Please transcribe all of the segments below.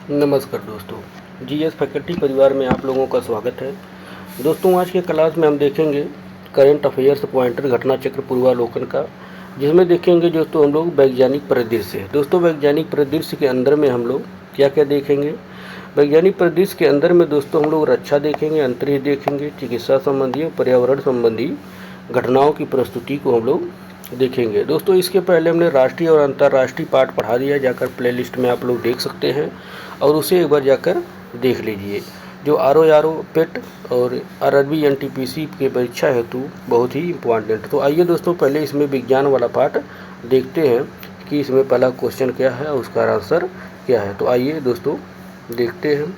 नमस्कार दोस्तों, GS faculty परिवार में आप लोगों का स्वागत है। दोस्तों, आज के क्लास में हम देखेंगे करंट अफेयर्स पॉइंटर घटना चक्र पूर्वालोकन का, जिसमें देखेंगे दोस्तों हम लोग वैज्ञानिक परिदृश्य। दोस्तों, वैज्ञानिक परिदृश्य के अंदर में हम लोग क्या क्या देखेंगे। वैज्ञानिक परिदृश्य के अंदर में दोस्तों हम लोग रक्षा देखेंगे, अंतरिक्ष देखेंगे, चिकित्सा संबंधी और पर्यावरण संबंधी घटनाओं की प्रस्तुति को हम लोग देखेंगे। दोस्तों, इसके पहले हमने राष्ट्रीय और अंतर्राष्ट्रीय पाठ पढ़ा दिया, जाकर प्लेलिस्ट में आप लोग देख सकते हैं और उसे एक बार जाकर देख लीजिए, जो आर ओ पेट और आरआरबी एनटीपीसी के परीक्षा हेतु बहुत ही इम्पोर्टेंट। तो आइए दोस्तों, पहले इसमें विज्ञान वाला पार्ट देखते हैं कि इसमें पहला क्वेश्चन क्या है और उसका आंसर क्या है। तो आइए दोस्तों देखते हैं।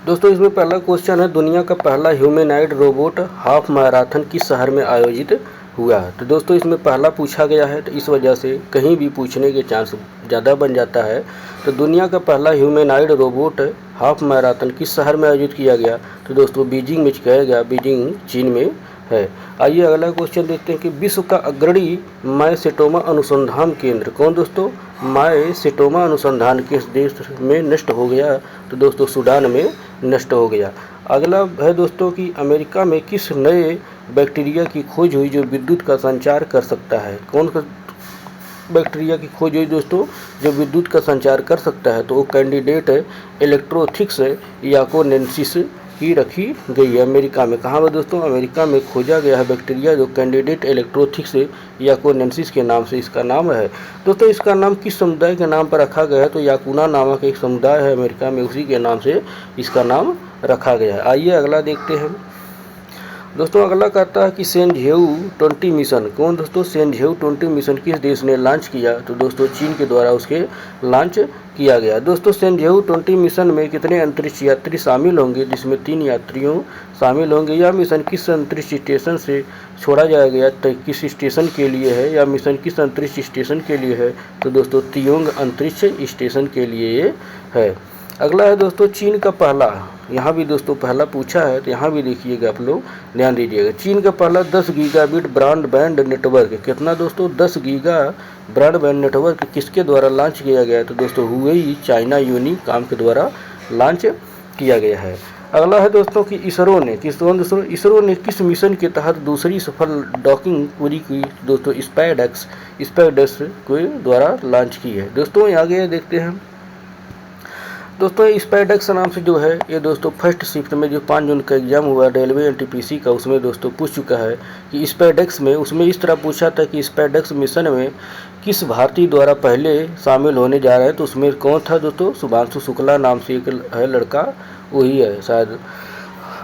दोस्तों, इसमें पहला क्वेश्चन है, दुनिया का पहला ह्यूमैनॉइड रोबोट हाफ मैराथन किस शहर में आयोजित हुआ है। तो दोस्तों, इसमें पहला पूछा गया है, तो इस वजह से कहीं भी पूछने के चांस ज़्यादा बन जाता है। तो दुनिया का पहला ह्यूमैनॉइड रोबोट हाफ मैराथन किस शहर में आयोजित किया गया। तो दोस्तों, बीजिंग में किया गया, बीजिंग चीन में है। आइए अगला क्वेश्चन देखते हैं कि विश्व का अग्रणी मायसेटोमा अनुसंधान केंद्र कौन। दोस्तों, मायसेटोमा अनुसंधान किस देश में नष्ट हो गया। तो दोस्तों, सूडान में नष्ट हो गया। अगला है दोस्तों कि अमेरिका में किस नए बैक्टीरिया की खोज हुई जो विद्युत का संचार कर सकता है। कौन सा बैक्टीरिया की खोज हुई दोस्तों जो विद्युत का संचार कर सकता है। तो वो कैंडिडेट इलेक्ट्रोथिक्स याकोनेंसिस की रखी गई है अमेरिका में। कहाँ पर दोस्तों, अमेरिका में खोजा गया है बैक्टीरिया जो कैंडिडेट इलेक्ट्रोथिक्स याकोनेंसिस के नाम से इसका नाम है। दोस्तों, इसका नाम किस समुदाय के नाम पर रखा गया है। तो याकुना नामक एक समुदाय है अमेरिका में, उसी के नाम से इसका नाम रखा गया है। आइए अगला देखते हैं। दोस्तों, अगला कहता है कि सेंझेऊ 20 मिशन कौन। दोस्तों, सेंझेऊ 20 मिशन किस देश ने लॉन्च किया। तो दोस्तों, चीन के द्वारा उसके लॉन्च किया गया। दोस्तों, सेंझेऊ 20 मिशन में कितने अंतरिक्ष यात्री शामिल होंगे, जिसमें 3 यात्रियों शामिल होंगे। यह मिशन किस अंतरिक्ष स्टेशन से छोड़ा जाया गया, किस स्टेशन के लिए है, या मिशन किस अंतरिक्ष स्टेशन के लिए है। तो दोस्तों, तियोंग अंतरिक्ष स्टेशन के लिए ये है। अगला है दोस्तों, चीन का पहला, यहाँ भी दोस्तों पहला पूछा है, तो यहाँ भी देखिएगा आप लोग ध्यान दीजिएगा। चीन का पहला 10 गीगाबिट ब्रॉडबैंड नेटवर्क कितना। दोस्तों, 10 गीगा ब्रॉडबैंड नेटवर्क किसके द्वारा लॉन्च किया गया है। तो दोस्तों, हुवेई चाइना यूनिकॉम के द्वारा लॉन्च किया गया है। अगला है दोस्तों कि इसरो ने किस मिशन के तहत दूसरी सफल डॉकिंग पूरी की। दोस्तों, स्पाइडेक्स के द्वारा लॉन्च की है। दोस्तों, आगे देखते हैं। दोस्तों, स्पाइडेक्स नाम से जो है ये दोस्तों फर्स्ट शिफ्ट में जो 5 जून का एग्जाम हुआ रेलवे एनटीपीसी का, उसमें दोस्तों पूछ चुका है कि स्पाइडेक्स में, उसमें इस तरह पूछा था कि स्पाइडेक्स मिशन में किस भारतीय द्वारा पहले शामिल होने जा रहे हैं। तो उसमें कौन था दोस्तों, शुभांशु शुक्ला नाम से एक है लड़का, वही है शायद।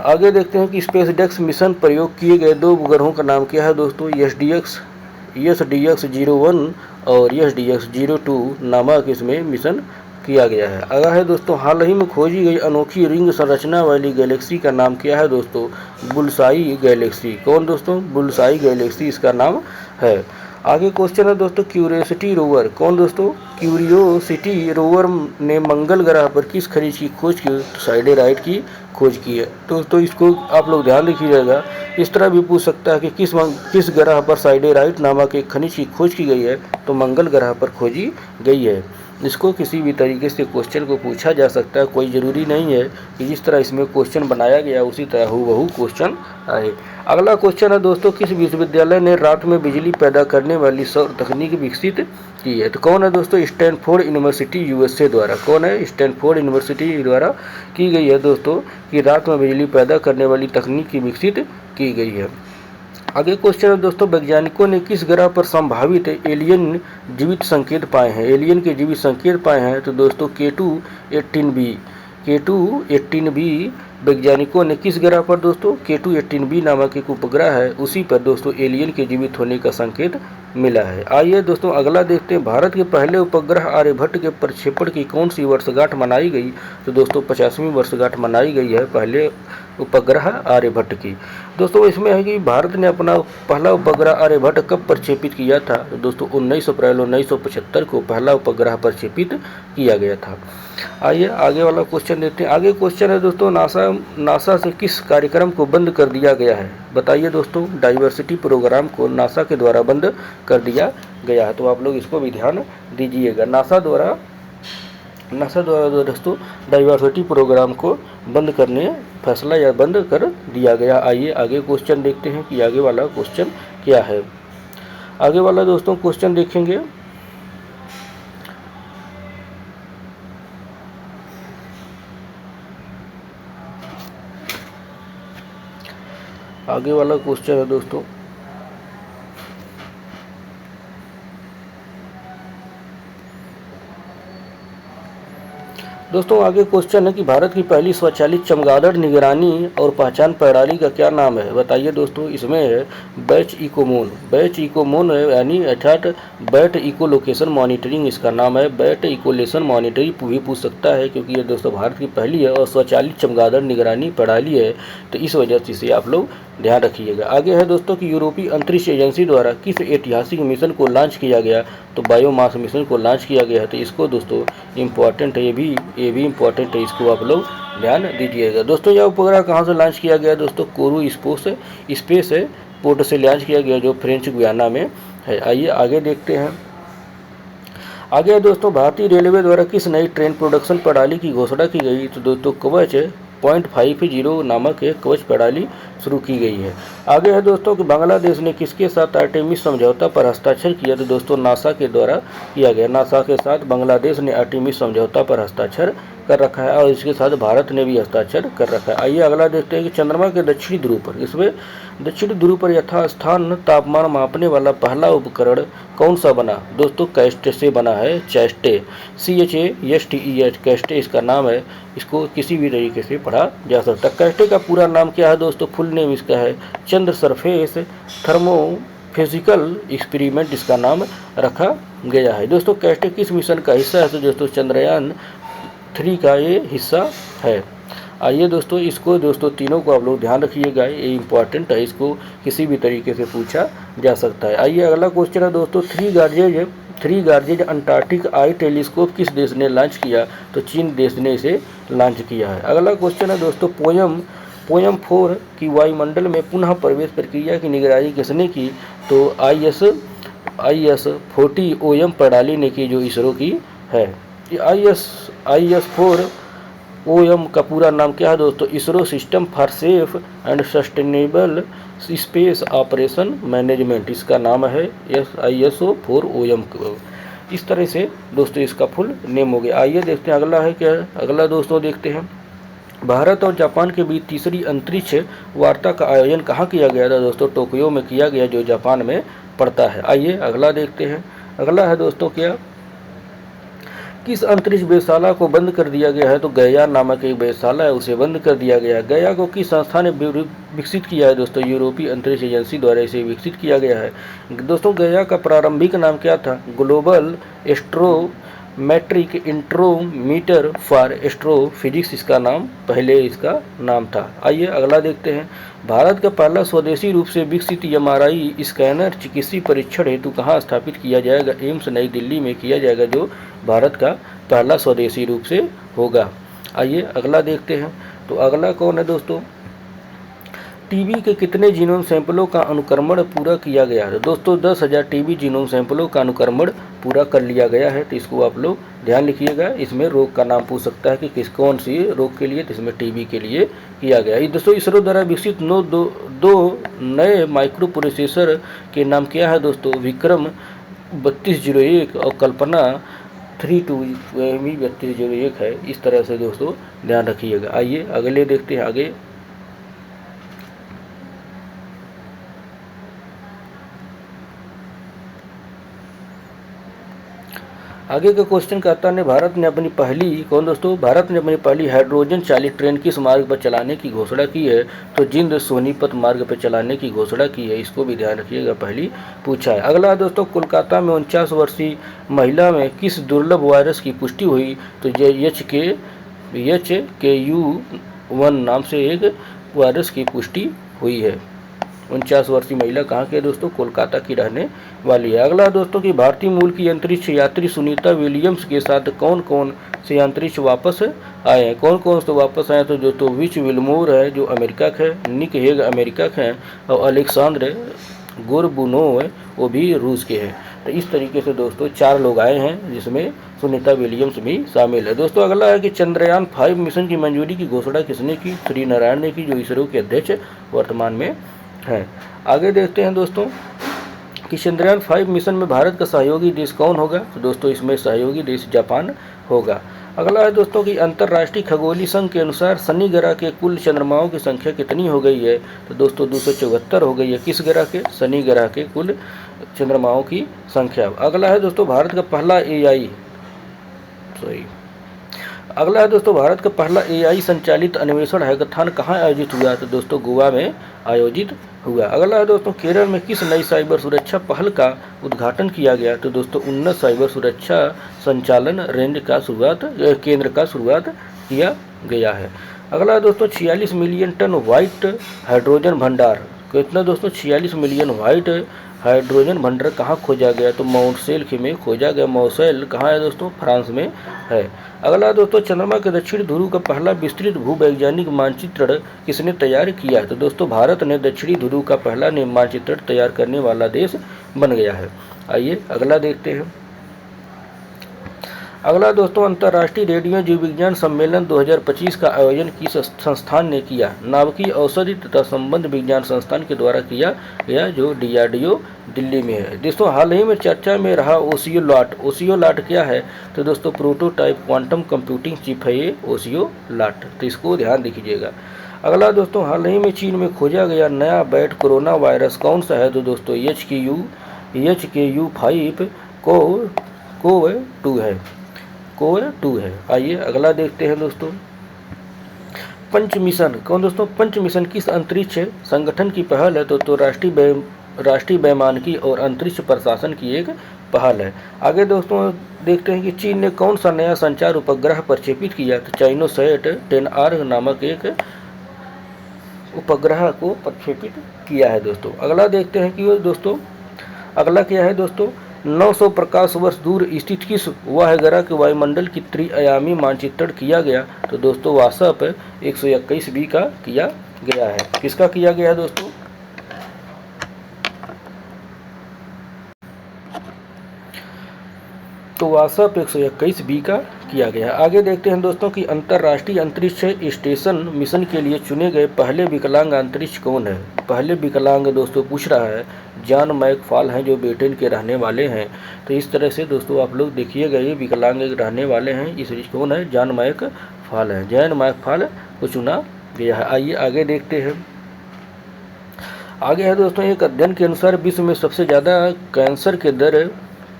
आगे देखते हैं कि स्पेसडेक्स मिशन प्रयोग किए गए 2 उपग्रहों का नाम क्या है। दोस्तों, SDX-01 और SDX-02 नामक इसमें मिशन किया गया है। अगला है दोस्तों, हाल ही में खोजी गई अनोखी रिंग संरचना वाली गैलेक्सी का नाम क्या है। दोस्तों, बुल्साई गैलेक्सी कौन। दोस्तों, बुल्साई गैलेक्सी इसका नाम है। आगे क्वेश्चन है दोस्तों, क्यूरियोसिटी रोवर कौन। दोस्तों, क्यूरियोसिटी रोवर ने मंगल ग्रह पर किस खनिज की खोज की। तो साइडेराइट की खोज की है। दोस्तों, इसको आप लोग ध्यान रखिएगा, इस तरह भी पूछ सकता है कि किस ग्रह पर साइडेराइट नामक एक खनिज की खोज की गई है। तो मंगल ग्रह पर खोजी गई है। इसको किसी भी तरीके से क्वेश्चन को पूछा जा सकता है, कोई ज़रूरी नहीं है कि जिस तरह इसमें क्वेश्चन बनाया गया उसी तरह हूबहू क्वेश्चन आए। अगला क्वेश्चन है दोस्तों, किस विश्वविद्यालय ने रात में बिजली पैदा करने वाली सौर तकनीक विकसित की है। तो कौन है दोस्तों, स्टैनफोर्ड यूनिवर्सिटी यूएसए द्वारा। कौन है, स्टैनफोर्ड यूनिवर्सिटी द्वारा की गई है दोस्तों कि रात में बिजली पैदा करने वाली तकनीक की विकसित की गई है। आगे क्वेश्चन है दोस्तों, वैज्ञानिकों ने किस ग्रह पर संभावित एलियन जीवित संकेत पाए हैं। एलियन के जीवित संकेत पाए हैं। तो दोस्तों, K2-18b वैज्ञानिकों ने किस ग्रह पर। दोस्तों, K2-18b नामक एक उपग्रह है, उसी पर दोस्तों एलियन के जीवित होने का संकेत मिला है। आइए दोस्तों अगला देखते हैं, भारत के पहले उपग्रह आर्यभट्ट के प्रक्षेपण की कौन सी वर्षगांठ मनाई गई। तो दोस्तों, 50वीं वर्षगांठ मनाई गई है पहले उपग्रह आर्यभट्ट की। दोस्तों, इसमें है कि भारत ने अपना पहला उपग्रह आर्यभट्ट कब प्रक्षेपित किया था। तो दोस्तों, 19 अप्रैल 1975 को पहला उपग्रह प्रक्षेपित किया गया था। आइए आगे वाला क्वेश्चन देखते हैं। आगे क्वेश्चन है दोस्तों, नासा से किस कार्यक्रम को बंद कर दिया गया है। बताइए दोस्तों, डाइवर्सिटी प्रोग्राम को नासा के द्वारा बंद कर दिया गया है। तो आप लोग इसको भी ध्यान दीजिएगा। नासा द्वारा नासा द्वारा दोस्तों डाइवर्सिटी प्रोग्राम को बंद करने फैसला या बंद कर दिया गया। आइए आगे क्वेश्चन देखते हैं कि आगे वाला क्वेश्चन क्या है। आगे वाला दोस्तों क्वेश्चन देखेंगे। आगे वाला क्वेश्चन है दोस्तों आगे क्वेश्चन है कि भारत की पहली स्वचालित चमगादड़ निगरानी और पहचान प्रणाली का क्या नाम है, बताइए दोस्तों। इसमें है बैच इकोमोन। बैच इकोमोन है यानी अर्थात बैट इको लोकेशन मॉनिटरिंग इसका नाम है। बैट इकोलेशन मॉनिटरिंग भी पूछ सकता है क्योंकि ये दोस्तों भारत की पहली है और स्वचालित चमगादड़ निगरानी प्रणाली है, तो इस वजह से इसे आप लोग ध्यान रखिएगा। आगे है दोस्तों कि यूरोपीय अंतरिक्ष एजेंसी द्वारा किस ऐतिहासिक मिशन को लॉन्च किया गया, तो बायोमास मिशन को लॉन्च किया गया है, तो इसको दोस्तों इम्पॉर्टेंट है, ये भी इम्पॉर्टेंट है, इसको आप लोग ध्यान दीजिएगा। दोस्तों यह उपग्रह कहाँ से लॉन्च किया गया दोस्तों, कोरू स्पेस है पोर्ट से लॉन्च किया गया जो फ्रेंच गुयाना में है। आइए आगे देखते हैं। आगे दोस्तों भारतीय रेलवे द्वारा किस नई ट्रेन प्रोडक्शन प्रणाली की घोषणा की गई, तो दोस्तों कवच 0.50 नामक एक कवच प्रणाली शुरू की गई है। आगे है दोस्तों कि बांग्लादेश ने किसके साथ आर्टेमिस समझौता पर हस्ताक्षर किया, तो दोस्तों नासा के द्वारा किया गया। नासा के साथ बांग्लादेश ने आर्टेमिस समझौता पर हस्ताक्षर कर रखा है और इसके साथ भारत ने भी हस्ताक्षर कर रखा है। आइए अगला देखते हैं कि चंद्रमा के दक्षिणी ध्रुव पर, इसमें दक्षिणी ध्रुव पर यथास्थान तापमान मापने वाला पहला उपकरण कौन सा बना, दोस्तों कैस्टे से बना है, चैस्टे, CHASTE कैस्टे इसका नाम है। इसको किसी भी तरीके से पढ़ा जा सकता है। कैस्टे का पूरा नाम क्या है दोस्तों, फुल नेम इसका है चंद्र सरफेस थर्मो फिजिकल एक्सपेरिमेंट इसका नाम रखा गया है। दोस्तों कैस्टे किस मिशन का हिस्सा है, तो दोस्तों चंद्रयान 3 का ये हिस्सा है। आइए दोस्तों इसको दोस्तों तीनों को आप लोग ध्यान रखिएगा, ये इंपॉर्टेंट है, इसको किसी भी तरीके से पूछा जा सकता है। आइए अगला क्वेश्चन है दोस्तों, थ्री गार्जेज अंटार्कटिक आई टेलीस्कोप किस देश ने लॉन्च किया, तो चीन देश ने इसे लॉन्च किया है। अगला क्वेश्चन है दोस्तों, पोयम 4 की वायुमंडल में पुनः प्रवेश प्रक्रिया की निगरानी किसने की, तो IS-40 OM प्रणाली ने की जो इसरो की है। IS-4 OM का पूरा नाम क्या है दोस्तों, ISRO system for safe and sustainable space operation management इसका नाम है, ISO-4 OM। इस तरह से दोस्तों इसका फुल नेम हो गया। आइए देखते हैं अगला है क्या है। अगला दोस्तों देखते हैं, भारत और जापान के बीच तीसरी अंतरिक्ष वार्ता का आयोजन कहाँ किया गया था, दोस्तों टोक्यो में किया गया जो जापान में पड़ता है। आइए अगला देखते हैं। अगला है दोस्तों क्या, किस अंतरिक्ष वेधशाला को बंद कर दिया गया है, तो गया नामक एक वेधशाला है उसे बंद कर दिया गया। गया को किस संस्था ने विकसित किया है, दोस्तों यूरोपीय अंतरिक्ष एजेंसी द्वारा इसे विकसित किया गया है। दोस्तों गया का प्रारंभिक नाम क्या था, ग्लोबल एस्ट्रोमेट्रिक इंट्रोमीटर फॉर एस्ट्रोफिजिक्स इसका नाम पहले इसका नाम था। आइए अगला देखते हैं, भारत का पहला स्वदेशी रूप से विकसित MRI स्कैनर चिकित्सीय परीक्षण हेतु कहाँ स्थापित किया जाएगा, एम्स नई दिल्ली में किया जाएगा जो भारत का पहला स्वदेशी रूप से होगा। आइए अगला देखते हैं, तो अगला कौन है दोस्तों, टीबी के कितने जीनोम सैंपलों का अनुक्रमण पूरा किया गया है, दोस्तों 10,000 टीबी जीनोम सैंपलों का अनुक्रमण पूरा कर लिया गया है, तो इसको आप लोग ध्यान लिखिएगा। इसमें रोग का नाम पूछ सकता है कि कौन सी रोग के लिए, तो इसमें टीबी के लिए किया गया है। दोस्तों इसरो द्वारा विकसित दो नए माइक्रो प्रोसेसर के नाम क्या है दोस्तों, विक्रम 3201 और कल्पना 3201 है। इस तरह से दोस्तों ध्यान रखिएगा। आइए अगले देखते हैं। आगे का क्वेश्चन कहता है, भारत ने अपनी पहली हाइड्रोजन चालित ट्रेन किस मार्ग पर चलाने की घोषणा की है, तो जिंद सोनीपत मार्ग पर चलाने की घोषणा की है, इसको भी ध्यान रखिएगा, पहली पूछा है। अगला दोस्तों, कोलकाता में 49 वर्षीय महिला में किस दुर्लभ वायरस की पुष्टि हुई, तो HKU1 नाम से एक वायरस की पुष्टि हुई है। 49 वर्षीय महिला कहाँ के दोस्तों, कोलकाता की रहने वाली है। अगला दोस्तों की भारतीय मूल की अंतरिक्ष यात्री सुनीता विलियम्स के साथ कौन कौन से अंतरिक्ष वापस आए हैं, कौन कौन से वापस आए, तो दोस्तों विच विलमोर है जो अमेरिका के है, निक हेग अमेरिका के हैं और अलेक्सांद्र गोरबुनोव वो भी रूस के हैं। तो इस तरीके से दोस्तों 4 लोग आए हैं जिसमें सुनीता विलियम्स भी शामिल है। दोस्तों अगला है कि चंद्रयान 5 मिशन की मंजूरी की घोषणा किसने की? श्री नारायण ने की, जो इसरो के अध्यक्ष वर्तमान में हैं। आगे देखते हैं दोस्तों कि चंद्रयान 5 मिशन में भारत का सहयोगी देश कौन होगा? तो दोस्तों इसमें सहयोगी देश जापान होगा। अगला है दोस्तों कि अंतर्राष्ट्रीय खगोलीय संघ के अनुसार शनि ग्रह के कुल चंद्रमाओं की संख्या कितनी हो गई है? तो दोस्तों 274 हो गई है। किस ग्रह के? शनि ग्रह के कुल चंद्रमाओं की संख्या। अगला है दोस्तों भारत का पहला अगला है दोस्तों भारत का पहला AI संचालित अन्वेषण हैकाथॉन कहाँ आयोजित हुआ? तो दोस्तों गोवा में आयोजित हुआ। अगला है दोस्तों केरल में किस नई साइबर सुरक्षा पहल का उद्घाटन किया गया? तो दोस्तों उन्नत साइबर सुरक्षा संचालन रेंज का केंद्र का शुरुआत किया गया है। अगला है दोस्तों 46 मिलियन टन व्हाइट हाइड्रोजन भंडार। कितना दोस्तों? 46 मिलियन व्हाइट हाइड्रोजन भंडार कहाँ खोजा गया? तो मॉन्ट्रियल में खोजा गया। मॉन्ट्रियल कहाँ है दोस्तों? फ्रांस में है। अगला दोस्तों चंद्रमा के दक्षिण ध्रुव का पहला विस्तृत भूवैज्ञानिक मानचित्रण किसने तैयार किया? तो दोस्तों भारत ने दक्षिणी ध्रुव का पहला मानचित्रण तैयार करने वाला देश बन गया है। आइए अगला देखते हैं। अगला दोस्तों अंतर्राष्ट्रीय रेडियो जीव विज्ञान सम्मेलन 2025 का आयोजन किस संस्थान ने किया? नाभिकीय औषधि तथा संबंध विज्ञान संस्थान के द्वारा किया गया, जो DRDO दिल्ली में है। दोस्तों हाल ही में चर्चा में रहा ओसियोलाट। ओसियोलाट क्या है? तो दोस्तों प्रोटोटाइप क्वांटम कंप्यूटिंग चिप है ये ओसियोलाट, तो इसको ध्यान दीजिएगा। अगला दोस्तों हाल ही में चीन में खोजा गया नया बैट कोरोना वायरस कौन सा है? तो दोस्तों HKU5 कोव-2 है। आइए अगला देखते हैं दोस्तों। पंच मिशन कौन दोस्तों? पंच मिशन किस अंतरिक्ष संगठन की पहल है? तो राष्ट्रीय वैमानिकी और अंतरिक्ष प्रशासन की एक पहल है। आगे दोस्तों देखते हैं कि चीन ने कौन सा नया संचार उपग्रह प्रक्षेपित किया? तो चाइनोसैट 10R नामक एक उपग्रह को प्रक्षेपित किया है दोस्तों। अगला देखते हैं कि दोस्तों अगला क्या है दोस्तों? 900 प्रकाश वर्ष दूर स्थित किस वह ग्रह के वायुमंडल की त्रिआयामी मानचित्रण किया गया? तो दोस्तों वासप 121b का किया गया है। किसका किया गया है दोस्तों? तो वासप 121b का किया गया है। आगे देखते हैं दोस्तों कि अंतर्राष्ट्रीय अंतरिक्ष स्टेशन मिशन के लिए चुने गए पहले विकलांग अंतरिक्ष कौन है? पहले विकलांग दोस्तों पूछ रहा है जॉन मैकफॉल हैं, जो ब्रिटेन के रहने वाले हैं। तो इस तरह से दोस्तों आप लोग देखिएगा, ये विकलांग रहने वाले हैं। इस कौन है? जॉन मैकफॉल है। जॉन मैकफॉल को चुना गया है। आइए आगे देखते हैं। आगे है दोस्तों एक अध्ययन के अनुसार विश्व में सबसे ज़्यादा कैंसर के दर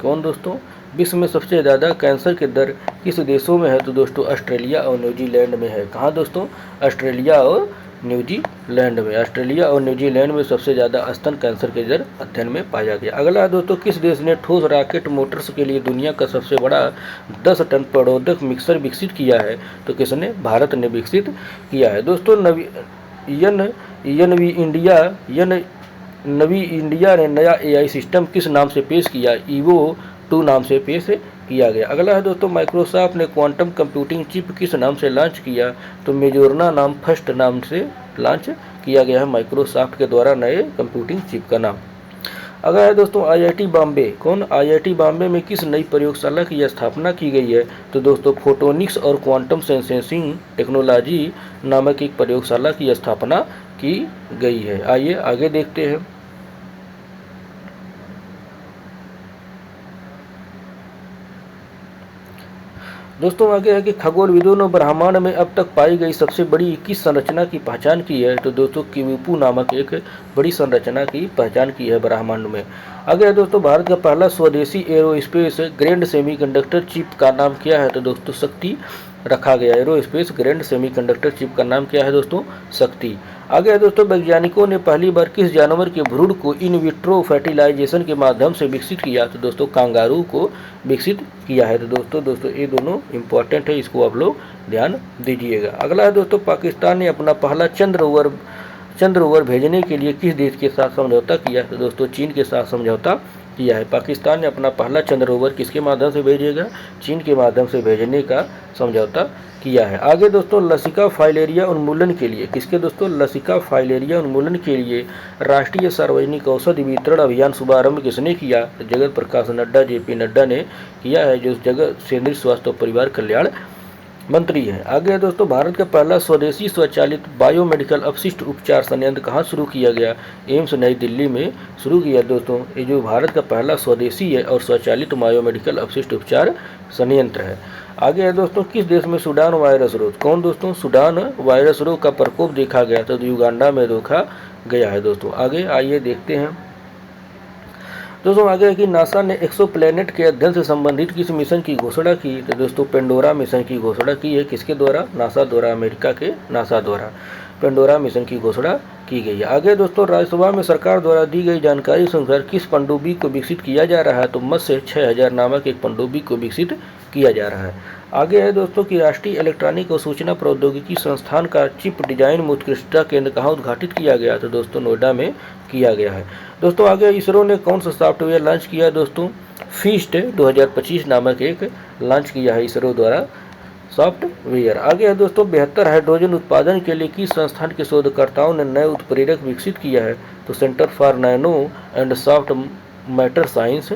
कौन दोस्तों? विश्व में सबसे ज़्यादा कैंसर के दर किस देशों में है? तो दोस्तों ऑस्ट्रेलिया और न्यूजीलैंड में है। कहाँ दोस्तों? ऑस्ट्रेलिया और न्यूजीलैंड में। ऑस्ट्रेलिया और न्यूजीलैंड में सबसे ज़्यादा स्तन कैंसर के दर अध्ययन में पाया गया। अगला है दोस्तों किस देश ने ठोस रॉकेट मोटर्स के लिए दुनिया का सबसे बड़ा 10 टन प्रणोदक मिक्सर विकसित किया है? तो किसने? भारत ने विकसित किया है। दोस्तों नवी इंडिया ने नया AI सिस्टम किस नाम से पेश किया? EVO2 नाम से पेश किया गया। अगला है दोस्तों माइक्रोसॉफ्ट ने क्वांटम कंप्यूटिंग चिप किस नाम से लॉन्च किया? तो मेजोरना नाम फर्स्ट नाम से लॉन्च किया गया है माइक्रोसॉफ्ट के द्वारा नए कंप्यूटिंग चिप का नाम। अगला है दोस्तों IIT बॉम्बे कौन? IIT बॉम्बे में किस नई प्रयोगशाला की स्थापना की गई है? तो दोस्तों फोटोनिक्स और क्वांटम सेंसिंग टेक्नोलॉजी नामक एक प्रयोगशाला की स्थापना की गई है। आइए आगे देखते हैं। दोस्तों आगे है कि खगोलविदों ने ब्रह्मांड में अब तक पाई गई सबसे बड़ी किस संरचना की पहचान की है? तो दोस्तों किविपू नामक एक बड़ी संरचना की पहचान की है ब्रह्मांड में। आगे है दोस्तों भारत का पहला स्वदेशी एरोस्पेस ग्रैंड सेमीकंडक्टर चिप का नाम क्या है? तो दोस्तों शक्ति रखा गया। एरोस्पेस ग्रैंड सेमीकंडक्टर चिप का नाम क्या है दोस्तों? शक्ति। आगे है दोस्तों वैज्ञानिकों ने पहली बार किस जानवर के भ्रूण को इन विट्रो फर्टिलाइजेशन के माध्यम से विकसित किया? तो दोस्तों कांगारू को विकसित किया है। तो दोस्तों ये दोनों इंपॉर्टेंट है, इसको आप लोग ध्यान दीजिएगा। अगला है दोस्तों पाकिस्तान ने अपना पहला चंद्र ओवर भेजने के लिए किस देश के साथ समझौता किया? तो दोस्तों चीन के साथ समझौता किया है। पाकिस्तान ने अपना पहला चंद्र रोवर किसके माध्यम से भेजेगा? चीन के माध्यम से भेजने का समझौता किया है। आगे दोस्तों, लसिका फाइलेरिया उन्मूलन के लिए किसके दोस्तों? लसिका फाइलेरिया उन्मूलन के लिए राष्ट्रीय सार्वजनिक औषधि वितरण अभियान शुभारंभ किसने किया? जगत प्रकाश नड्डा, JP नड्डा ने किया है, जो जगत केंद्रीय स्वास्थ्य और परिवार कल्याण मंत्री है। आगे है दोस्तों, भारत का पहला स्वदेशी स्वचालित बायोमेडिकल अपशिष्ट उपचार संयंत्र कहाँ शुरू किया गया? एम्स नई दिल्ली में शुरू किया। दोस्तों, ये जो भारत का पहला स्वदेशी है और स्वचालित बायोमेडिकल अपशिष्ट उपचार संयंत्र है। आगे है दोस्तों, किस देश में सूडान वायरस रोग? कौन दोस्तों? सूडान वायरस रोग का प्रकोप देखा गया तो युगांडा में देखा गया है। दोस्तों आगे आइए देखते हैं। दोस्तों आगे है कि नासा ने एक्सोप्लैनेट के अध्ययन से संबंधित किस मिशन की घोषणा की? तो दोस्तों पेंडोरा मिशन की घोषणा की है। किसके द्वारा? नासा द्वारा, अमेरिका के नासा द्वारा पेंडोरा मिशन की घोषणा की गई है। आगे दोस्तों, राज्यसभा में सरकार द्वारा दी गई जानकारी के अनुसार किस पनडुब्बी को विकसित किया जा रहा है? तो मत्स्य 6000 नामक एक पनडुब्बी को विकसित किया जा रहा है। आगे है दोस्तों कि राष्ट्रीय इलेक्ट्रॉनिक और सूचना प्रौद्योगिकी संस्थान का चिप डिजाइन में उत्कृष्टता केंद्र कहाँ उद्घाटित किया गया? तो दोस्तों नोएडा में किया गया है। दोस्तों आगे इसरो ने कौन सा सॉफ्टवेयर लॉन्च किया? दोस्तों फीस्ट 2025 नामक एक लॉन्च किया है इसरो द्वारा सॉफ्टवेयर। आगे है दोस्तों, बेहतर हाइड्रोजन उत्पादन के लिए किस संस्थान के शोधकर्ताओं ने नए उत्प्रेरक विकसित किया है? तो centre for nano and soft matter science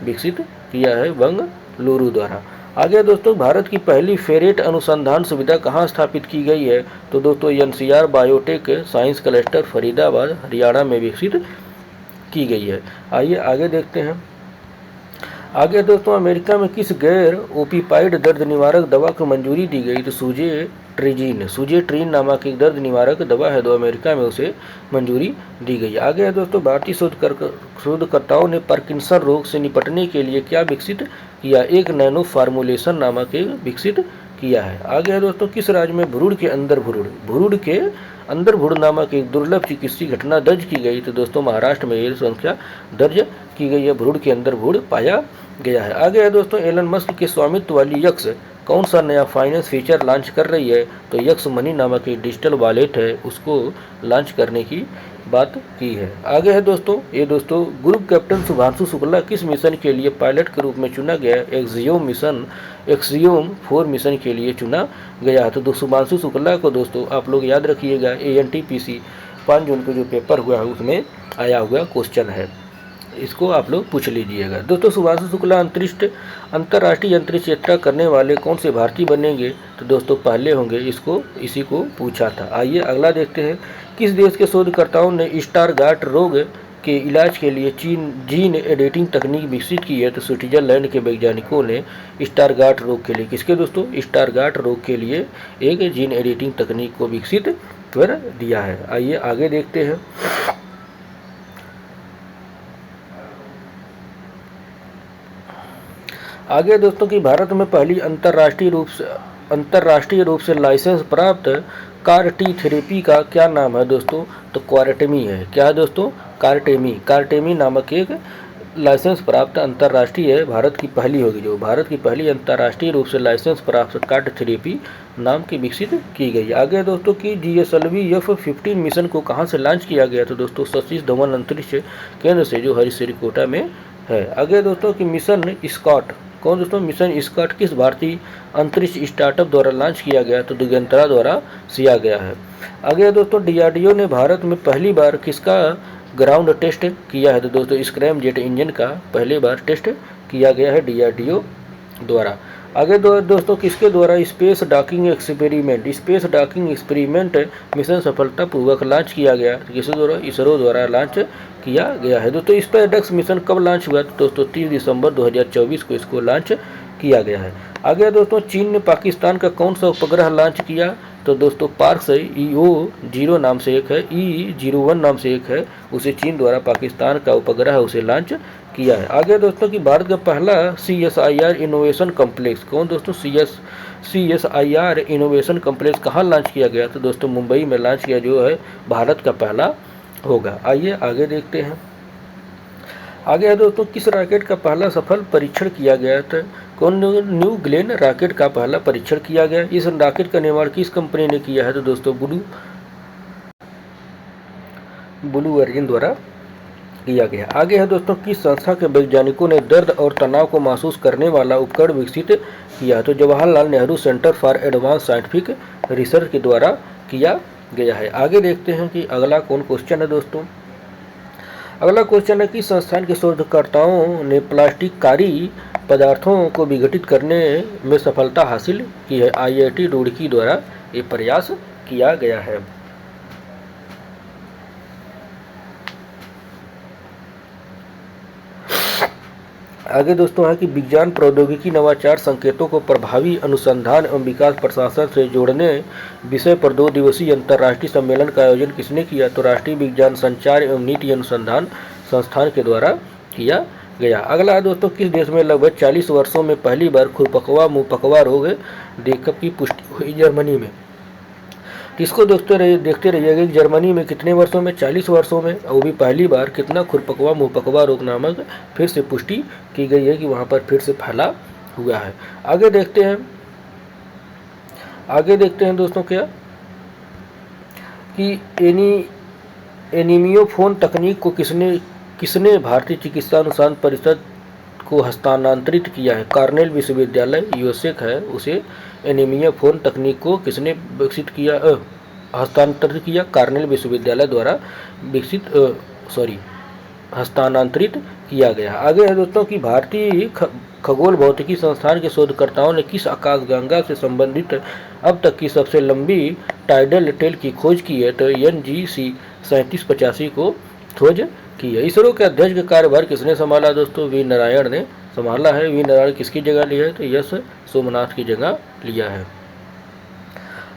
विकसित किया है बंगलुरु द्वारा। आगे दोस्तों, भारत की पहली फेरेट अनुसंधान सुविधा कहाँ स्थापित की गई है? तो दोस्तों NCR biotech science cluster Faridabad Haryana में विकसित की गई है। आइए आगे देखते हैं। आगे दोस्तों, अमेरिका में किस गैर ओपियाइड दर्द निवारक दवा को मंजूरी दी गई? तो सुजेट्रीन नामक एक दर्द निवारक दवा है, तो अमेरिका में उसे मंजूरी दी गई। आगे है दोस्तों, भारतीय शोधकर्ताओं ने पार्किंसन रोग से निपटने के लिए क्या विकसित किया? एक नैनो फार्मूलेशन नामक एक विकसित किया है। आगे है दोस्तों, किस राज्य में भ्रूण के अंदर भ्रूण नामक एक दुर्लभ चिकित्सीय घटना दर्ज की गई? तो दोस्तों महाराष्ट्र में यह संख्या दर्ज की गई है, भ्रूण के अंदर भ्रूण पाया गया है। आगे है दोस्तों, एलन मस्क के स्वामित्व वाली यक्स कौन सा नया फाइनेंस फीचर लॉन्च कर रही है? तो यक्स मनी नामक एक डिजिटल वॉलेट है, उसको लॉन्च करने की बात की है। आगे है दोस्तों, ये दोस्तों ग्रुप कैप्टन शुभांशु शुक्ला किस मिशन के लिए पायलट के रूप में चुना गया? एक्सियोम 4 मिशन के लिए चुना गया है। तो शुभांशु शुक्ला को दोस्तों आप लोग याद रखिएगा, ANTPC 5 जून को जो पेपर हुआ है उसमें आया हुआ क्वेश्चन है, इसको आप लोग पूछ लीजिएगा। दोस्तों शुभांशु शुक्ला अंतर्राष्ट्रीय अंतरिक्ष यात्रा करने वाले कौन से भारतीय बनेंगे? तो दोस्तों पहले होंगे, इसी को पूछा था। आइए अगला देखते हैं। किस देश के शोधकर्ताओं ने स्टारगार्ट रोग के इलाज के लिए जीन एडिटिंग तकनीक विकसित की है? तो स्विट्जरलैंड के वैज्ञानिकों ने स्टारगार्ट रोग के लिए स्टारगार्ट रोग के लिए एक जीन एडिटिंग तकनीक को विकसित कर दिया है। आइए आगे देखते हैं। आगे दोस्तों कि भारत में पहली अंतर्राष्ट्रीय रूप से लाइसेंस प्राप्त कार टी थेरेपी का क्या नाम है? दोस्तों तो क्वारटेमी है। क्या है दोस्तों? कार्टेमी नामक एक लाइसेंस प्राप्त अंतर्राष्ट्रीय है, भारत की पहली होगी, जो भारत की पहली अंतर्राष्ट्रीय रूप से लाइसेंस प्राप्त कार्ड थेरेपी नाम की विकसित की गई। आगे दोस्तों कि GSLV F-15 मिशन को कहां से लॉन्च किया गया? तो दोस्तों सतीश धवन अंतरिक्ष केंद्र से, जो हरिश्रीकोटा में है। आगे दोस्तों कि मिशन स्कॉट मिशन स्कॉट किस भारतीय अंतरिक्ष स्टार्टअप द्वारा लॉन्च किया गया? तो दिगंतरा द्वारा किया गया है। आगे दोस्तों DRDO ने भारत में पहली बार किसका ग्राउंड टेस्ट किया है? तो दोस्तों स्क्रैम जेट इंजन का पहली बार टेस्ट किया गया है DRDO द्वारा। आगे दोस्तों किसके द्वारा स्पेस डॉकिंग एक्सपेरिमेंट मिशन सफलतापूर्वक लॉन्च किया गया? किसके द्वारा? इसरो द्वारा लॉन्च किया गया है। दोस्तों स्पेसडेक्स मिशन कब लॉन्च हुआ? तो दोस्तों 30 दिसंबर 2024 को इसको लॉन्च किया गया है। आगे दोस्तों चीन ने पाकिस्तान का कौन सा उपग्रह लॉन्च किया? तो दोस्तों पार्क्स EO-0 नाम से एक है, E-01 नाम से एक है, उसे चीन द्वारा पाकिस्तान का उपग्रह उसे लॉन्च किया है। आगे दोस्तों कि भारत का पहला CSIR इनोवेशन कॉम्प्लेक्स कौन? दोस्तों CSIR इनोवेशन कॉम्प्लेक्स कहाँ लॉन्च किया गया? तो दोस्तों मुंबई में लॉन्च किया, जो है भारत का पहला होगा। आइए आगे देखते हैं। आगे है दोस्तों किस रॉकेट का पहला सफल परीक्षण किया गया था? न्यू ग्लेन रॉकेट का पहला परीक्षण किया गया। इस रॉकेट का निर्माण किस कंपनी ने किया है? तो दोस्तों ब्लू ओरिजिन द्वारा किया गया। आगे है दोस्तों, किस संस्था के वैज्ञानिकों ने दर्द और तनाव को महसूस करने वाला उपकरण विकसित किया? तो Jawaharlal Nehru centre for advance scientific research के द्वारा किया गया है। आगे देखते हैं कि अगला कौन क्वेश्चन है दोस्तों। अगला क्वेश्चन है कि संस्थान के शोधकर्ताओं ने प्लास्टिककारी पदार्थों को विघटित करने में सफलता हासिल की है। IIT रुड़की द्वारा ये प्रयास किया गया है। आगे दोस्तों है कि विज्ञान प्रौद्योगिकी नवाचार संकेतों को प्रभावी अनुसंधान एवं विकास प्रशासन से जोड़ने विषय पर 2 दिवसीय अंतर्राष्ट्रीय सम्मेलन का आयोजन किसने किया? तो राष्ट्रीय विज्ञान संचार एवं नीति अनुसंधान संस्थान के द्वारा किया गया। अगला है दोस्तों, किस देश में लगभग 40 वर्षों में पहली बार खुरपकवा मुंहपकवा रोग देखने की पुष्टि हुई? जर्मनी में। किसको देखते रहिएगा कि जर्मनी में कितने वर्षों में? 40 वर्षों में, वो भी पहली बार कितना खुरपकवा मुंहपकवा रोग नामक फिर से पुष्टि की गई है कि वहाँ पर फिर से फैला हुआ है। आगे देखते हैं दोस्तों क्या कि एनीमियोफोन तकनीक को किसने भारतीय चिकित्सा अनुसंधान परिषद को हस्तांतरित किया है? कॉर्नेल विश्वविद्यालय USA है, उसे एनीमियोफोन तकनीक को किसने विकसित किया, हस्तांतरित किया? कॉर्नेल विश्वविद्यालय द्वारा हस्तांतरित किया गया। आगे है दोस्तों कि भारतीय खगोल भौतिकी संस्थान के शोधकर्ताओं ने किस आकाशगंगा से संबंधित अब तक की सबसे लंबी टाइडल टेल की खोज की है? तो NGC 3785 को खोज की है। इसरो के अध्यक्ष का कार्यभार किसने संभाला? दोस्तों वी नारायण ने संभाला है। वी नारायण किसकी जगह लिया है? तो यश सोमनाथ की जगह लिया है।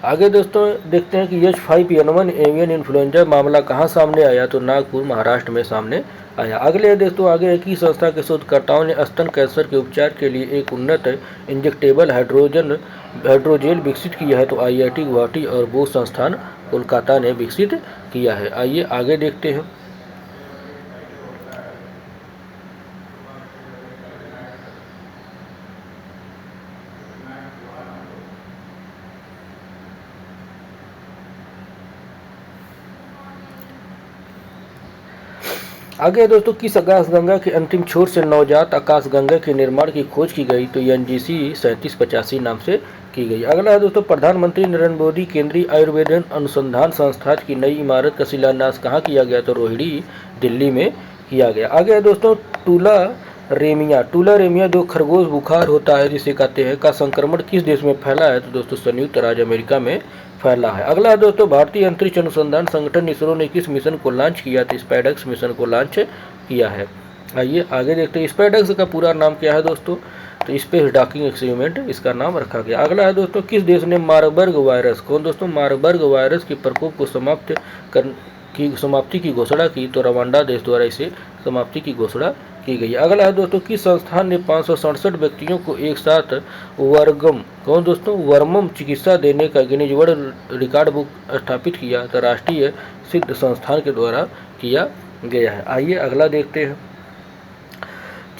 आगे दोस्तों देखते हैं कि H5N1 एवियन इन्फ्लुएंजा मामला कहाँ सामने आया? तो नागपुर महाराष्ट्र में सामने आया। अगले है दोस्तों, आगे है कि संस्था के शोधकर्ताओं ने स्तन कैंसर के उपचार के लिए एक उन्नत इंजेक्टेबल हाइड्रोजेल विकसित किया है। तो IIT गुवाहाटी और बोस संस्थान कोलकाता ने विकसित किया है। आइए आगे देखते हैं। आगे दोस्तों, किस आकाशगंगा के अंतिम छोर से नवजात आकाशगंगा के निर्माण की खोज की गई? तो NGC 3785 नाम से की गई। अगला है दोस्तों, प्रधानमंत्री नरेंद्र मोदी केंद्रीय आयुर्वेद अनुसंधान संस्थान की नई इमारत का शिलान्यास कहाँ किया गया? तो रोहिणी, दिल्ली में किया गया। आगे है दोस्तों, टूलारेमिया जो खरगोश बुखार होता है जिसे कहते हैं, का संक्रमण किस देश में फैला है? तो दोस्तों संयुक्त राज्य अमेरिका में फैला है। अगला है दोस्तों, भारतीय अंतरिक्ष अनुसंधान संगठन इसरो ने किस मिशन को लॉन्च किया? तो स्पाइडेक्स मिशन को लॉन्च किया है। आइए आगे देखते हैं स्पाइडेक्स का पूरा नाम क्या है दोस्तों? तो स्पेस डॉकिंग एक्सपेरिमेंट इसका नाम रखा गया। अगला है दोस्तों, किस देश ने मार्बर्ग वायरस, कौन दोस्तों, मार्बर्ग वायरस के प्रकोप को समाप्ति की घोषणा की? तो रवांडा देश द्वारा इसे समाप्ति की घोषणा की गई। अगला है दोस्तों, किस संस्थान ने 567 व्यक्तियों को एक साथ वर्मम चिकित्सा देने का गिनीज वर्ल्ड रिकॉर्ड बुक स्थापित किया? तो राष्ट्रीय सिद्ध संस्थान के द्वारा किया गया है। आइए अगला देखते हैं।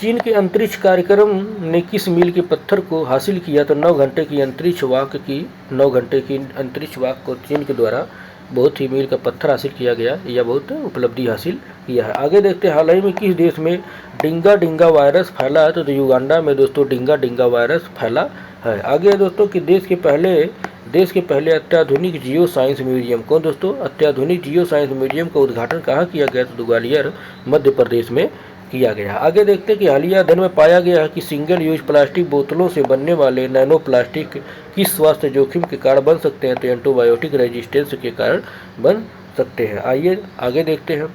चीन के अंतरिक्ष कार्यक्रम ने किस मील के पत्थर को हासिल किया? तो 9 घंटे की अंतरिक्ष वाक को चीन के द्वारा बहुत ही मील का पत्थर हासिल किया गया, यह बहुत उपलब्धि हासिल किया है। आगे देखते हैं, हाल ही में किस देश में डिंगा वायरस फैला है? तो युगांडा में दोस्तों डिंगा वायरस फैला है। आगे है दोस्तों कि देश के पहले अत्याधुनिक जियो साइंस म्यूजियम, कौन दोस्तों, अत्याधुनिक जियो साइंस म्यूजियम का उद्घाटन कहाँ किया गया? तो ग्वालियर मध्य प्रदेश में किया गया। आगे देखते हैं कि हालिया अध्ययन में पाया गया है कि सिंगल यूज प्लास्टिक बोतलों से बनने वाले नैनो प्लास्टिक किस स्वास्थ्य जोखिम के कारण बन सकते हैं? तो एंटीबायोटिक रेजिस्टेंस के कारण बन सकते हैं। आइए आगे देखते हैं।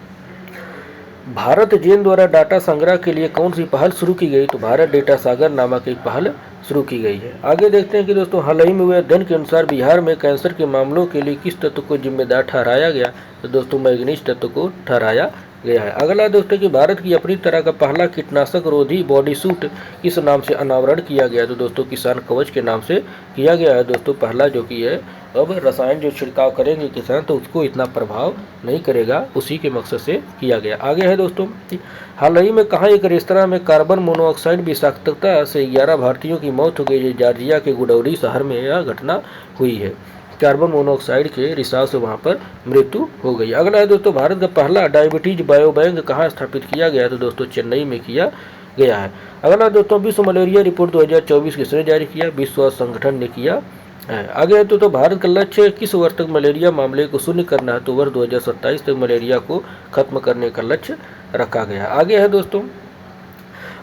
भारत जेन द्वारा डाटा संग्रह के लिए कौन सी पहल शुरू की गई? तो भारत डेटा सागर नामक एक पहल शुरू की गई है। आगे देखते हैं कि दोस्तों हाल ही में हुए अध्ययन के अनुसार बिहार में कैंसर के मामलों के लिए किस तत्व को जिम्मेदार ठहराया गया? तो दोस्तों मैग्नीज तत्व को ठहराया गया है। अगला दोस्तों कि भारत की अपनी तरह का पहला कीटनाशक रोधी बॉडी सूट किस नाम से अनावरण किया गया? तो दोस्तों किसान कवच के नाम से किया गया है दोस्तों पहला, जो कि है अब रसायन जो छिड़काव करेंगे किसान तो उसको इतना प्रभाव नहीं करेगा, उसी के मकसद से किया गया। आगे है दोस्तों, हाल ही में कहाँ एक रेस्तरां में कार्बन मोनोऑक्साइड विषाक्तता से 11 भारतीयों की मौत हो गई है? जॉर्जिया के गुडौरी शहर में यह घटना हुई है। कार्बन मोनोऑक्साइड के रिसाव से वहाँ पर मृत्यु हो गई। अगला है दोस्तों, भारत का पहला डायबिटीज बायो बैंक कहाँ स्थापित किया गया? तो दोस्तों चेन्नई में किया गया है। अगला दोस्तों, विश्व मलेरिया रिपोर्ट 2024 किसने जारी किया? विश्व स्वास्थ्य संगठन ने किया है। आगे है तो भारत का लक्ष्य किस वर्ष तक मलेरिया मामले को शून्य करना है? तो वर्ष 2027 तक मलेरिया को खत्म करने का लक्ष्य रखा गया। आगे है दोस्तों,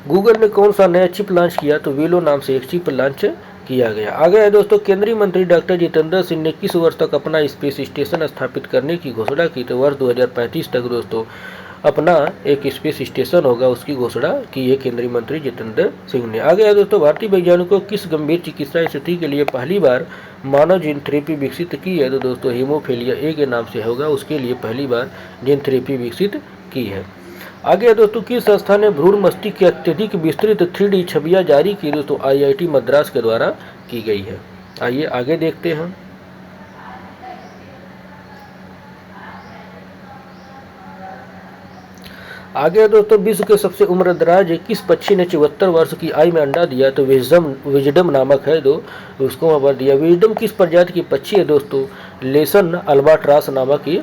गूगल ने कौन सा नया चिप लॉन्च किया? तो वीलो नाम से एक चिप लॉन्च किया गया। आगे है दोस्तों, केंद्रीय मंत्री डॉक्टर जितेंद्र सिंह ने किस वर्ष तक अपना स्पेस स्टेशन स्थापित करने की घोषणा की? तो वर्ष 2035 तक दोस्तों अपना एक स्पेस स्टेशन होगा, उसकी घोषणा की है केंद्रीय मंत्री जितेंद्र सिंह ने। आगे है दोस्तों, भारतीय वैज्ञानिकों किस गंभीर चिकित्सा स्थिति के लिए पहली बार मानव जीन थेरेपी विकसित की है? तो दोस्तों हीमोफीलिया ए के नाम से होगा, उसके लिए पहली बार जीन थेरेपी विकसित की है। आगे दोस्तों, किस संस्था ने भ्रूण मस्तिष्क की अत्यधिक विस्तृत 3D छवियां जारी की? दोस्तों IIT मद्रास के द्वारा की गई है। आइए आगे देखते हैं। आगे दोस्तों, विश्व के सबसे उम्रदराज किस पक्षी ने 74 वर्ष की आयु में अंडा दिया? तो विजडम नामक है उसको वहाँ पर दिया। विजडम किस प्रजाति की पक्षी है? दोस्तों लेसन अल्बाट्रास नामक की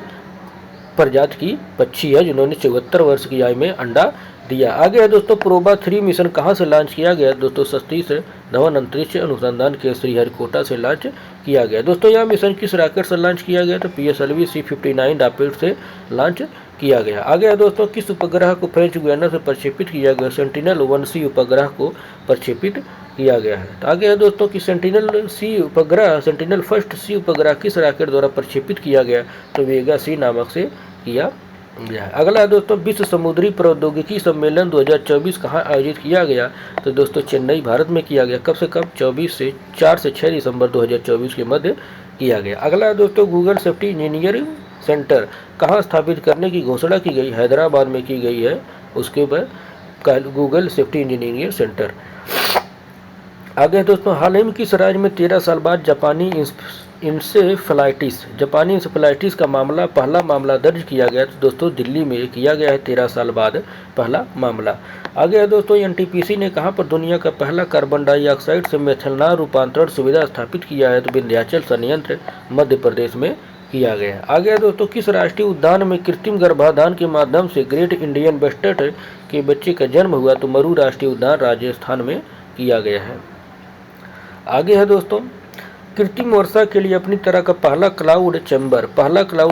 प्रजाति की पक्षी है, जिन्होंने 74 वर्ष की आयु में अंडा दिया। आगे है दोस्तों, प्रोबा 3 मिशन कहाँ से लॉन्च किया गया? दोस्तों सतीश धवन अंतरिक्ष अनुसंधान के श्रीहरिकोटा से लॉन्च किया गया। दोस्तों यह मिशन किस रॉकेट से लॉन्च किया गया? तो PSLV C-59 रॉकेट से लॉन्च किया गया। आगे है दोस्तों, किस उपग्रह को फ्रेंच गुयाना से प्रक्षेपित किया गया? सेंटिनल-1C उपग्रह को प्रक्षेपित किया गया है। तो आगे है दोस्तों कि सेंटिनल फर्स्ट सी उपग्रह किस रॉकेट द्वारा प्रक्षेपित किया गया? तो वेगा C नामक से किया गया है। अगला है दोस्तों, विश्व समुद्री प्रौद्योगिकी सम्मेलन 2024 कहाँ आयोजित किया गया? तो दोस्तों चेन्नई भारत में किया गया। कब से कब? 4 से 6 दिसंबर 2024 के मध्य किया गया। अगला है दोस्तों, गूगल सेफ्टी इंजीनियरिंग सेंटर कहाँ स्थापित करने की घोषणा की गई? हैदराबाद में की गई है, उसके ऊपर गूगल सेफ्टी इंजीनियरिंग सेंटर। आगे दोस्तों, हाल ही में किस राज्य में 13 साल बाद जापानी इंसेफ्लाइटिस का पहला मामला दर्ज किया गया? तो दोस्तों दिल्ली में किया गया है 13 साल बाद पहला मामला। आगे है दोस्तों, NTPC ने कहाँ पर दुनिया का पहला कार्बन डाइऑक्साइड से मेथनॉल रूपांतरण सुविधा स्थापित किया है? तो विंध्याचल संयंत्र मध्य प्रदेश में किया गया। आगे है दोस्तों, किस राष्ट्रीय उद्यान में कृत्रिम गर्भाधान के माध्यम से ग्रेट इंडियन बस्टर्ड के बच्चे का जन्म हुआ? तो मरू राष्ट्रीय उद्यान राजस्थान में किया गया है। आगे है दोस्तों, कृत्रिम वर्षा के लिए अपनी तरह का पहला क्लाउड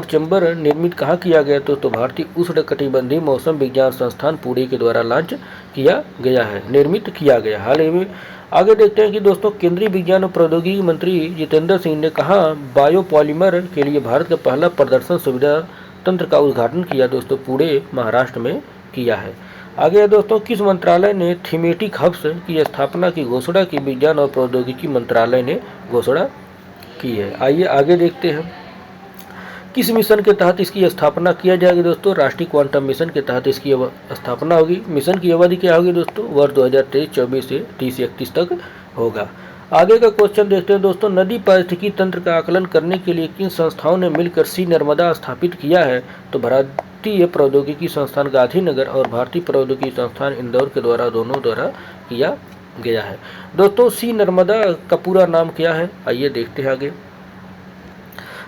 चैम्बर निर्मित कहाँ किया गया? तो भारतीय उष्णकटिबंधीय मौसम विज्ञान संस्थान पुणे के द्वारा लॉन्च किया गया है, निर्मित किया गया हाल ही में। आगे देखते हैं कि दोस्तों, केंद्रीय विज्ञान और प्रौद्योगिकी मंत्री जितेंद्र सिंह ने कहाँ बायोपॉलीमर के लिए भारत का पहला प्रदर्शन सुविधा तंत्र का उद्घाटन किया? दोस्तों पुणे महाराष्ट्र में किया है। आगे दोस्तों, किस मंत्रालय ने थीमेटिक हब्स की स्थापना की घोषणा की? विज्ञान और प्रौद्योगिकी मंत्रालय ने घोषणा की है। आइए आगे देखते हैं, किस मिशन के तहत इसकी स्थापना किया जाएगी? दोस्तों राष्ट्रीय क्वांटम मिशन के तहत इसकी स्थापना होगी। मिशन की अवधि क्या होगी? दोस्तों वर्ष 2023-24 से 30-31 तक होगा। आगे का क्वेश्चन देखते हैं दोस्तों, नदी पारिस्थितिकी तंत्र का आकलन करने के लिए किन संस्थाओं ने मिलकर सी नर्मदा स्थापित किया है? तो भारतीय प्रौद्योगिकी संस्थान गांधीनगर और भारतीय प्रौद्योगिकी संस्थान इंदौर के दोनों द्वारा किया गया है। दोस्तों सी नर्मदा का पूरा नाम क्या है? आइए देखते हैं आगे।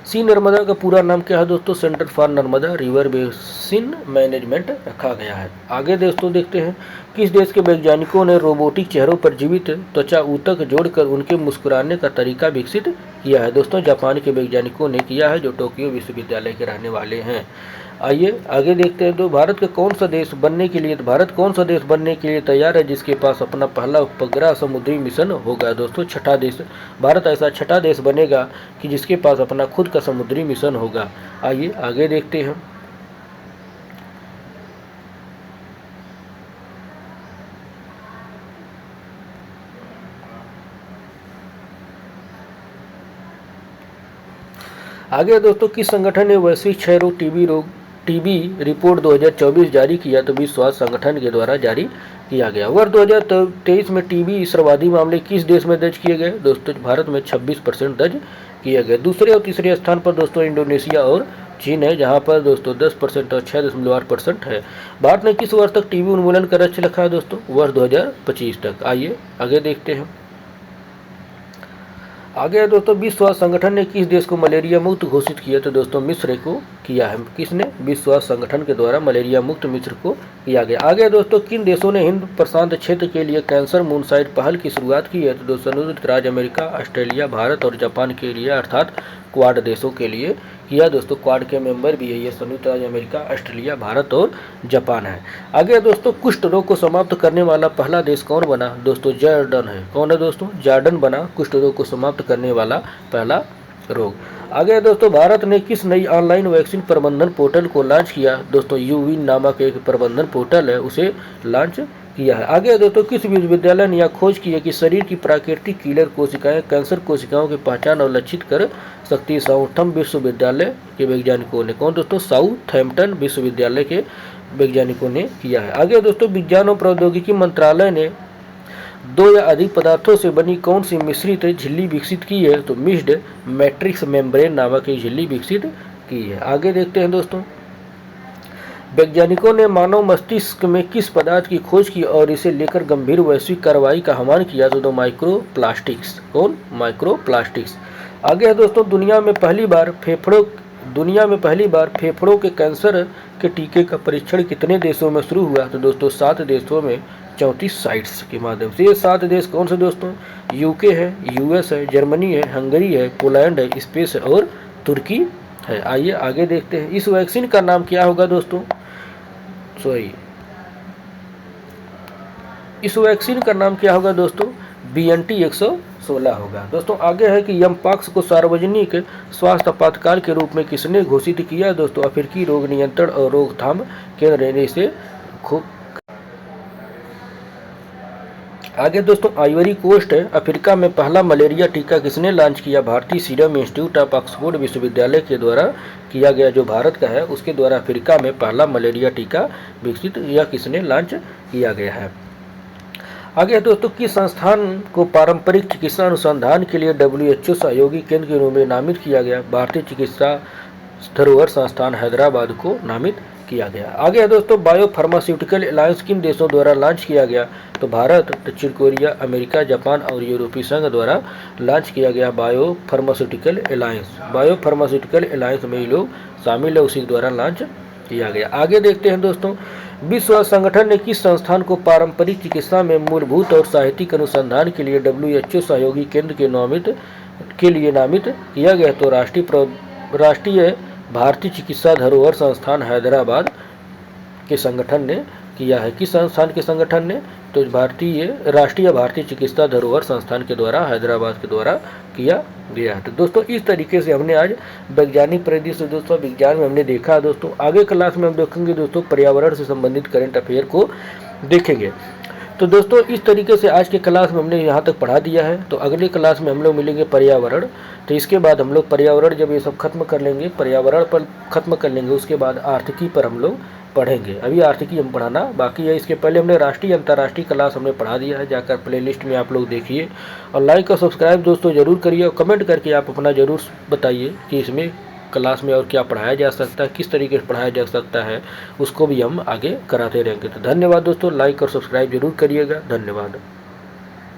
सी नर्मदा का पूरा नाम क्या है? दोस्तों centre for Narmada river basin management रखा गया है। आगे दोस्तों देखते हैं, किस देश के वैज्ञानिकों ने रोबोटिक चेहरों पर जीवित त्वचा ऊतक जोड़कर उनके मुस्कुराने का तरीका विकसित किया है? दोस्तों जापान के वैज्ञानिकों ने किया है, जो टोक्यो विश्वविद्यालय के रहने वाले हैं। आइए आगे देखते हैं, तो भारत कौन सा देश बनने के लिए तैयार है जिसके पास अपना पहला उपग्रह समुद्री मिशन होगा? दोस्तों छठा देश, भारत ऐसा छठा देश बनेगा कि जिसके पास अपना खुद का समुद्री मिशन होगा। आइए आगे देखते हैं। आगे दोस्तों, किस संगठन ने वैश्विक क्षय रोग टीबी रिपोर्ट 2024 जारी किया? तो विश्व स्वास्थ्य संगठन के द्वारा जारी किया गया। वर्ष 2023 में टीबी सर्वाधिक मामले किस देश में दर्ज किए गए? दोस्तों भारत में 26% दर्ज किए गए। दूसरे और तीसरे स्थान पर दोस्तों इंडोनेशिया और चीन है, जहां पर दोस्तों 10% और 6.8% है। भारत ने किस वर्ष तक टीबी उन्मूलन का लक्ष्य रखा है? दोस्तों वर्ष 2025 तक। आइए आगे देखते हैं। आगे है दोस्तों, विश्व स्वास्थ्य संगठन ने किस देश को मलेरिया मुक्त घोषित किया? तो दोस्तों मिस्र को किया है। किसने? विश्व स्वास्थ्य संगठन के द्वारा मलेरिया मुक्त मिस्र को किया गया। आगे दोस्तों, किन देशों ने हिंद प्रशांत क्षेत्र के लिए कैंसर मूनसाइट पहल की शुरुआत की है? तो दोस्तों संयुक्त राज्य अमेरिका, ऑस्ट्रेलिया, भारत और जापान के लिए, अर्थात क्वाड देशों के लिए किया। दोस्तों क्वाड के मेंबर भी है ये संयुक्त राज्य अमेरिका, ऑस्ट्रेलिया, भारत और जापान है। आगे दोस्तों, कुष्ठ रोग को समाप्त करने वाला पहला देश कौन बना? दोस्तों जॉर्डन है। कौन है दोस्तों? जॉर्डन बना कुष्ठ रोग को समाप्त करने वाला पहला रोग। आगे दोस्तों, भारत ने किस नई ऑनलाइन वैक्सीन प्रबंधन पोर्टल को लॉन्च किया? दोस्तों यूविन नामक एक प्रबंधन पोर्टल है, उसे लॉन्च किया है। आगे दोस्तों, किस विश्वविद्यालय ने यह खोज की है कि शरीर की प्राकृतिक किलर कोशिकाएं कैंसर कोशिकाओं की पहचान और लक्षित कर सकती है? साउथहैम्पटन विश्वविद्यालय के वैज्ञानिकों ने। कौन दोस्तों? साउथहैम्पटन विश्वविद्यालय के वैज्ञानिकों ने किया है। आगे दोस्तों, विज्ञान और प्रौद्योगिकी मंत्रालय ने 2 या अधिक पदार्थों से बनी कौन सी मिश्रित झिल्ली विकसित की है? तो मिक्स्ड मैट्रिक्स मेम्ब्रेन नामक एक झिल्ली विकसित की है। आगे देखते हैं दोस्तों, वैज्ञानिकों ने मानव मस्तिष्क में किस पदार्थ की खोज की और इसे लेकर गंभीर वैश्विक कार्रवाई का आह्वान किया? तो माइक्रोप्लास्टिक्स। कौन? माइक्रोप्लास्टिक्स। आगे है दोस्तों, दुनिया में पहली बार फेफड़ों के कैंसर के टीके का परीक्षण कितने देशों में शुरू हुआ? तो दोस्तों 7 देशों में 34 साइट्स के माध्यम से। ये 7 देश कौन से दोस्तों? यूके है, यूएस है, जर्मनी है, हंगरी है, पोलैंड है, स्पेन है और तुर्की है। आइए आगे देखते हैं, इस वैक्सीन का नाम क्या होगा दोस्तों? इस वैक्सीन का नाम क्या होगा दोस्तों? BNT116 होगा। दोस्तों आगे है कि यमपॉक्स को सार्वजनिक स्वास्थ्य आपातकाल के रूप में किसने घोषित किया? दोस्तों अफ्रीकी रोग नियंत्रण और रोकथाम केंद्र ने इसे आगे दोस्तों, आइवरी कोस्ट अफ्रीका में पहला मलेरिया टीका किसने लॉन्च किया? भारतीय सीरम इंस्टीट्यूट ऑफ ऑक्सफोर्ड विश्वविद्यालय के द्वारा किया गया, जो भारत का है, उसके द्वारा अफ्रीका में पहला मलेरिया टीका विकसित या किसने लॉन्च किया गया है। आगे दोस्तों, किस संस्थान को पारंपरिक चिकित्सा अनुसंधान के लिए WHO सहयोगी केंद्र के रूप में नामित किया गया? भारतीय चिकित्सा धरोहर संस्थान हैदराबाद को नामित किया गया। आगे है दोस्तों, बायो फार्मास्यूटिकल अलायंस किन देशों द्वारा लॉन्च किया गया? तो भारत, दक्षिण कोरिया, अमेरिका, जापान और यूरोपीय संघ द्वारा लॉन्च किया गया bio pharmaceutical alliance. Bio pharmaceutical alliance में ये लोग शामिल है, उसी द्वारा लॉन्च किया गया। आगे देखते हैं दोस्तों, विश्व स्वास्थ्य संगठन ने किस संस्थान को पारंपरिक चिकित्सा में मूलभूत और साहित्यिक अनुसंधान के लिए WHO सहयोगी केंद्र के लिए नामित किया गया? तो राष्ट्रीय भारतीय चिकित्सा धरोहर संस्थान हैदराबाद के संगठन ने किया है। किस संस्थान के संगठन ने? तो राष्ट्रीय भारतीय चिकित्सा धरोहर संस्थान के द्वारा, हैदराबाद के द्वारा किया गया है। तो दोस्तों इस तरीके से हमने आज वैज्ञानिक परिदृश्य दोस्तों विज्ञान में हमने देखा। दोस्तों आगे क्लास में हम देखेंगे दोस्तों पर्यावरण से संबंधित करंट अफेयर को देखेंगे। तो दोस्तों इस तरीके से आज के क्लास में हमने यहाँ तक पढ़ा दिया है। तो अगले क्लास में हम लोग मिलेंगे पर्यावरण। तो इसके बाद हम लोग पर्यावरण जब ये सब खत्म कर लेंगे, पर्यावरण पर खत्म कर लेंगे, उसके बाद आर्थिकी पर हम लोग पढ़ेंगे। अभी आर्थिकी हम पढ़ाना बाकी है। इसके पहले हमने राष्ट्रीय अंतर्राष्ट्रीय क्लास हमने पढ़ा दिया है, जाकर प्लेलिस्ट में आप लोग देखिए और लाइक और सब्सक्राइब दोस्तों जरूर करिए और कमेंट करके आप अपना ज़रूर बताइए कि इसमें क्लास में और क्या पढ़ाया जा सकता है, किस तरीके से पढ़ाया जा सकता है, उसको भी हम आगे कराते रहेंगे। तो धन्यवाद दोस्तों, लाइक और सब्सक्राइब जरूर करिएगा। धन्यवाद।